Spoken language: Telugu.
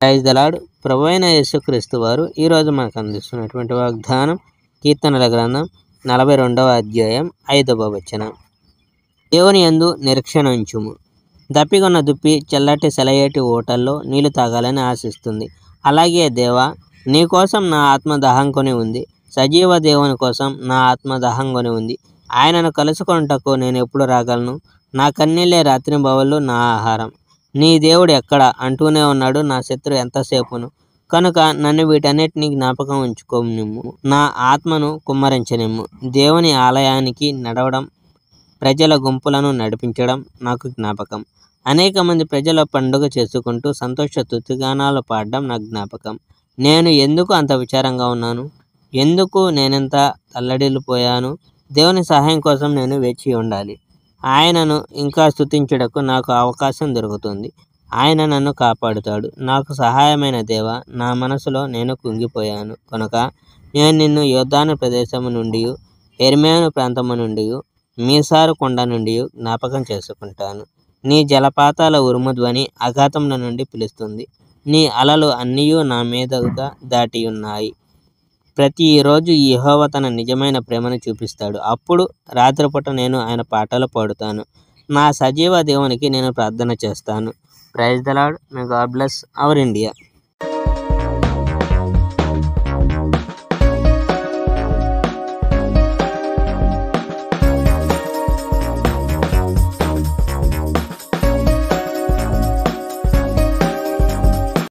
Praise the lord. ప్రభువైన యేసుక్రీస్తు వారు ఈరోజు మనకు అందిస్తున్నటువంటి వాగ్దానం కీర్తనల గ్రంథం 42వ అధ్యాయం 5వ వచనం. దేవుని యందు నిరీక్షణ ఉంచుము. దప్పిగొన్న దుప్పి చల్లటి సెలయేటి ఊటల్లో నీళ్లు తాగాలని ఆశిస్తుంది. అలాగే దేవా, నీ కోసం నా ఆత్మ దాహంకొని ఉంది. సజీవ దేవుని కోసం నా ఆత్మ దాహంకొని ఉంది. ఆయనను కలుసుకొనుటకు నేను ఎప్పుడు రాగలను? నా కన్నీళ్ళే రాత్రింబవళ్ళు నా ఆహారం. నీ దేవుడు ఎక్కడ అంటూనే ఉన్నాడు నా శత్రు ఎంతసేపును. కనుక నన్ను వీటన్నిటినీ జ్ఞాపకం ఉంచుకోనిమ్ము. నా ఆత్మను కుమ్మరించనిమ్ము. దేవుని ఆలయానికి నడవడం, ప్రజల గుంపులను నడిపించడం నాకు జ్ఞాపకం. అనేక మంది ప్రజల పండుగ చేసుకుంటూ సంతోష స్తుతిగానాలు పాడడం నా జ్ఞాపకం. నేను ఎందుకు అంత విచారంగా ఉన్నాను? ఎందుకు నేనెంత తల్లడిల్లిపోయాను? దేవుని సహాయం కోసం నేను వేచి ఉండాలి. ఆయనను ఇంకా స్తుతించుటకు నాకు అవకాశం దొరుకుతుంది. ఆయన నన్ను కాపాడుతాడు. నాకు సహాయమైన దేవా, నా మనసులో నేను కుంగిపోయాను కనుక నేను నిన్ను యోర్దాను ప్రదేశము నుండి, హెర్మోను ప్రాంతము నుండి, మీసారు కొండ నుండి జ్ఞాపకం చేసుకుంటాను. నీ జలపాతాల ఉరుము ధ్వని అఘాతముల నుండి పిలుస్తుంది. నీ అలలు అన్నీయూ నా మీదుగా దాటి ఉన్నాయి. ప్రతిరోజు యెహోవా తన నిజమైన ప్రేమను చూపిస్తాడు. అప్పుడు రాత్రిపూట నేను ఆయన పాటలు పాడుతాను. నా సజీవ దేవునికి నేను ప్రార్థన చేస్తాను. Praise the Lord. May God bless our India.